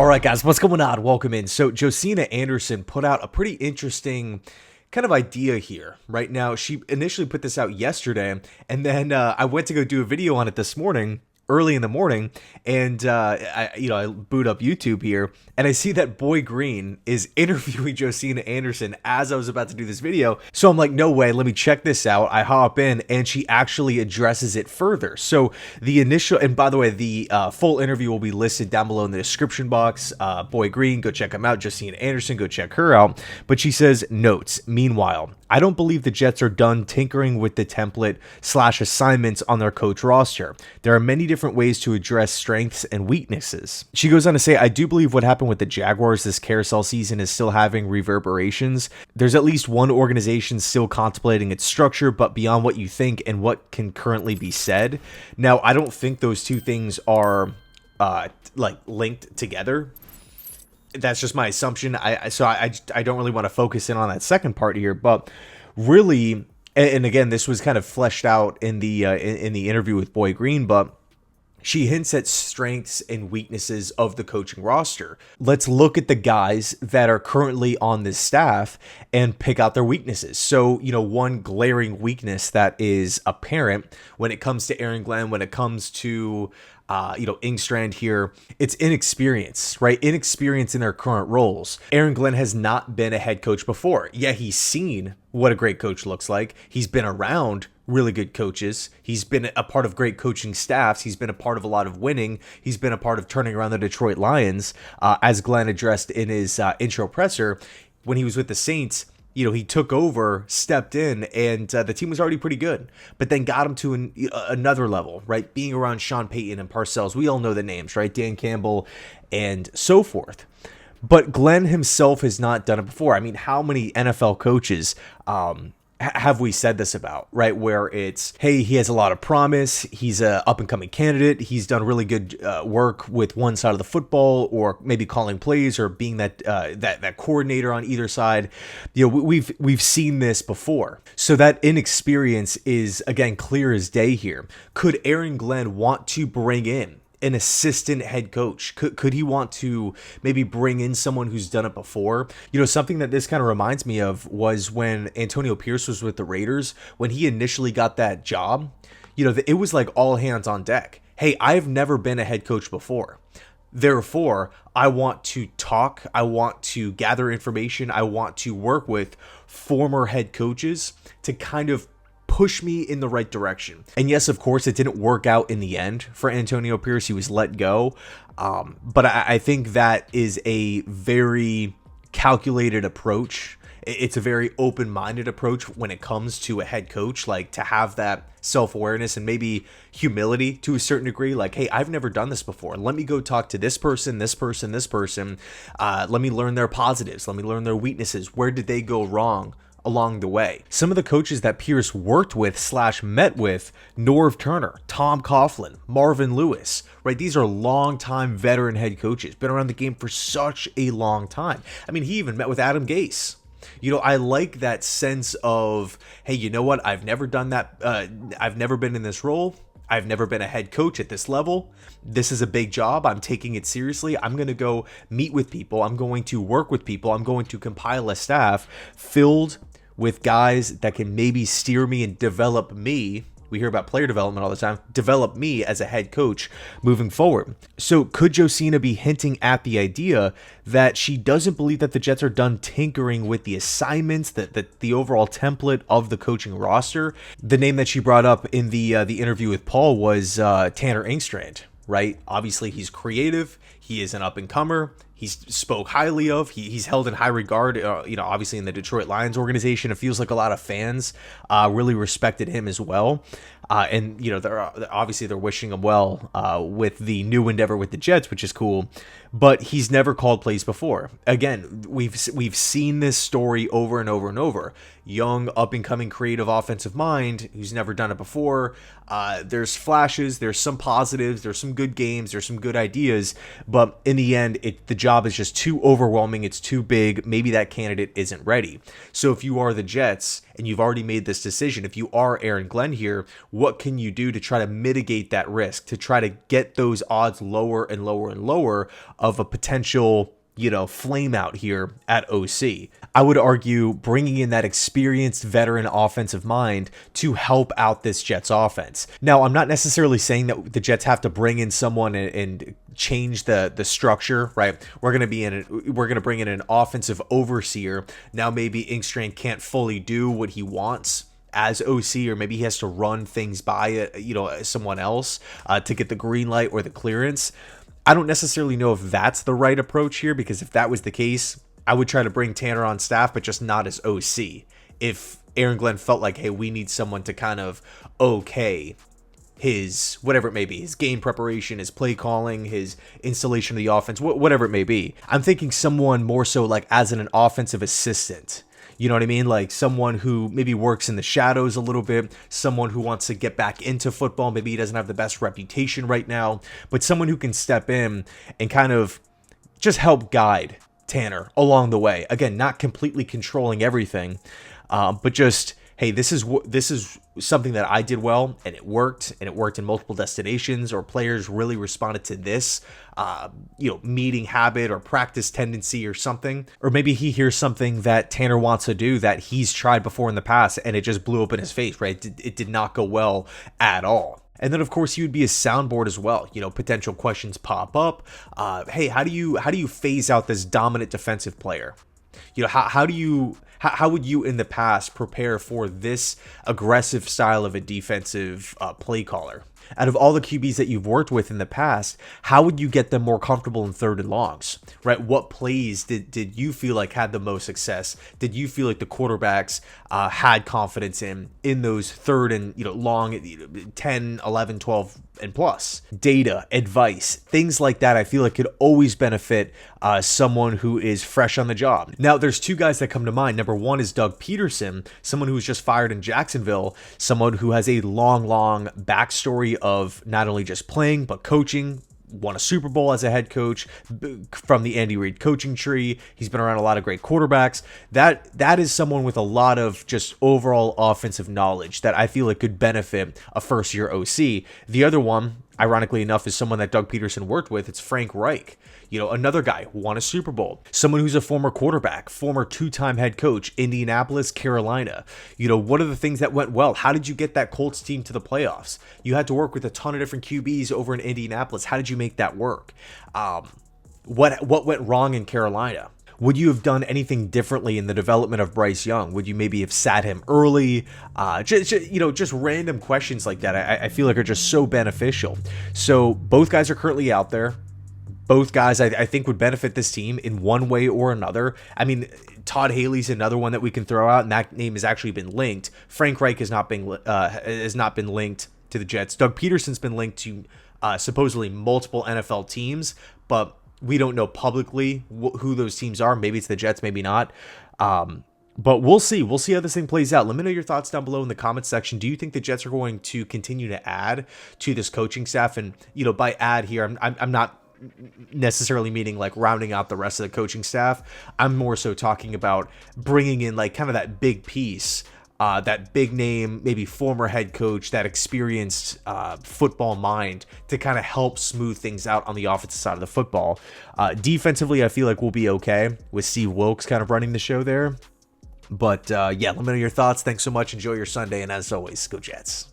All right, guys, what's going on? Welcome in. So Josina Anderson put out a pretty interesting kind of idea here right now. She initially put this out yesterday, and then I went to go do a video on it this morning, early in the morning, and I boot up YouTube here, and I see that Boy Green is interviewing Josina Anderson as I was about to do this video. So I'm like, no way, let me check this out. I hop in, and she actually addresses it further. So the initial, and by the way, the full interview will be listed down below in the description box. Boy Green, go check him out. Josina Anderson, go check her out. But she says, notes, meanwhile, I don't believe the Jets are done tinkering with the template / assignments on their coach roster. There are many different ways to address strengths and weaknesses. She goes on to say, I do believe what happened with the Jaguars this carousel season is still having reverberations. There's at least one organization still contemplating its structure, but beyond what you think and what can currently be said. Now, I don't think those two things are linked together. That's just my assumption. I don't really want to focus in on that second part here, but really, and again, this was kind of fleshed out in the interview with Boy Green, but she hints at strengths and weaknesses of the coaching roster. Let's look at the guys that are currently on this staff and pick out their weaknesses. So, one glaring weakness that is apparent when it comes to Aaron Glenn, when it comes to Ingstrand here, it's inexperience, right? Inexperience in their current roles. Aaron Glenn has not been a head coach before. Yeah, he's seen what a great coach looks like. He's been around really good coaches. He's been a part of great coaching staffs. He's been a part of a lot of winning. He's been a part of turning around the Detroit Lions, as Glenn addressed in his intro presser. When he was with the Saints, he took over, stepped in, and the team was already pretty good, but then got him to another level, right? Being around Sean Payton and Parcells, we all know the names, right? Dan Campbell and so forth. But Glenn himself has not done it before. I mean, how many NFL coaches have we said this about, right? Where it's, hey, he has a lot of promise. He's a up-and-coming candidate. He's done really good work with one side of the football, or maybe calling plays, or being that coordinator on either side. We've seen this before. So that inexperience is, again, clear as day here. Could Aaron Glenn want to bring in an assistant head coach? Could he want to maybe bring in someone who's done it before? Something that this kind of reminds me of was when Antonio Pierce was with the Raiders. When he initially got that job, it was like all hands on deck. Hey, I've never been a head coach before. Therefore, I want to talk. I want to gather information. I want to work with former head coaches to kind of push me in the right direction. And yes, of course, it didn't work out in the end for Antonio Pierce. He was let go. But I think that is a very calculated approach. It's a very open-minded approach when it comes to a head coach, like to have that self-awareness and maybe humility to a certain degree. Like, hey, I've never done this before. Let me go talk to this person, this person, this person. Let me learn their positives. Let me learn their weaknesses. Where did they go wrong along the way? Some of the coaches that Pierce worked with / met with, Norv Turner, Tom Coughlin, Marvin Lewis, right? These are longtime veteran head coaches, been around the game for such a long time. I mean, he even met with Adam Gase. I like that sense of, hey, you know what? I've never done that. I've never been in this role. I've never been a head coach at this level. This is a big job. I'm taking it seriously. I'm going to go meet with people. I'm going to work with people. I'm going to compile a staff filled with guys that can maybe steer me and develop me. We hear about player development all the time. Develop me as a head coach moving forward. So could Josina be hinting at the idea that she doesn't believe that the Jets are done tinkering with the assignments, that the overall template of the coaching roster? The name that she brought up in the interview with Paul was Tanner Ingstrand, right? Obviously, he's creative. He is an up-and-comer. He's spoke highly of. He's held in high regard, obviously in the Detroit Lions organization. It feels like a lot of fans really respected him as well. And they're wishing him well with the new endeavor with the Jets, which is cool. But he's never called plays before. Again, we've seen this story over and over and over. Young, up-and-coming creative offensive mind who's never done it before. There's flashes, there's some positives, there's some good games, there's some good ideas. But in the end, the job job is just too overwhelming. It's too big. Maybe that candidate isn't ready. So if you are the Jets and you've already made this decision, if you are Aaron Glenn here, what can you do to try to mitigate that risk, to try to get those odds lower and lower and lower of a potential, flame out here at OC? I would argue bringing in that experienced veteran offensive mind to help out this Jets offense. Now, I'm not necessarily saying that the Jets have to bring in someone and change the structure, right? We're going to bring in an offensive overseer. Now, maybe Inkstrand can't fully do what he wants as OC, or maybe he has to run things by someone else to get the green light or the clearance. I don't necessarily know if that's the right approach here, because if that was the case, I would try to bring Tanner on staff, but just not as OC. If Aaron Glenn felt like, hey, we need someone to kind of okay his, whatever it may be, his game preparation, his play calling, his installation of the offense, whatever it may be. I'm thinking someone more so like as an offensive assistant. You know what I mean? Like someone who maybe works in the shadows a little bit, someone who wants to get back into football. Maybe he doesn't have the best reputation right now, but someone who can step in and kind of just help guide Tanner along the way. Again, not completely controlling everything, but just, hey, this is something that I did well, and it worked in multiple destinations, or players really responded to this, meeting habit or practice tendency or something. Or maybe he hears something that Tanner wants to do that he's tried before in the past, and it just blew up in his face, right? It did not go well at all. And then, of course, he would be a soundboard as well. Potential questions pop up. Hey, how do you phase out this dominant defensive player? How would you in the past prepare for this aggressive style of a defensive play caller? Out of all the QBs that you've worked with in the past, how would you get them more comfortable in third and longs, right? What plays did you feel like had the most success? Did you feel like the quarterbacks had confidence in those third and long 10, 11, 12 and plus? Data, advice, things like that I feel like could always benefit someone who is fresh on the job. Now, there's two guys that come to mind. Number one is Doug Pederson, someone who was just fired in Jacksonville, someone who has a long backstory of not only just playing, but coaching, won a Super Bowl as a head coach from the Andy Reid coaching tree. He's been around a lot of great quarterbacks. That is someone with a lot of just overall offensive knowledge that I feel like could benefit a first-year OC. The other one, ironically enough, is someone that Doug Pederson worked with. It's Frank Reich. Another guy, won a Super Bowl. Someone who's a former quarterback, former two-time head coach, Indianapolis, Carolina. What are the things that went well? How did you get that Colts team to the playoffs? You had to work with a ton of different QBs over in Indianapolis. How did you make that work? What went wrong in Carolina? Would you have done anything differently in the development of Bryce Young? Would you maybe have sat him early? Just random questions like that I feel like are just so beneficial. So both guys are currently out there. Both guys, I think, would benefit this team in one way or another. I mean, Todd Haley's another one that we can throw out, and that name has actually been linked. Frank Reich has not been linked to the Jets. Doug Pederson's been linked to supposedly multiple NFL teams, but we don't know publicly who those teams are. Maybe it's the Jets, maybe not. But we'll see. We'll see how this thing plays out. Let me know your thoughts down below in the comments section. Do you think the Jets are going to continue to add to this coaching staff? And by add here, I'm not necessarily meaning like rounding out the rest of the coaching staff. I'm more so talking about bringing in like kind of that big piece, that big name, maybe former head coach, that experienced football mind to kind of help smooth things out on the offensive side of the football. Defensively, I feel like we'll be okay with Steve Wilkes kind of running the show there. But yeah, let me know your thoughts. Thanks so much. Enjoy your Sunday. And as always, go Jets.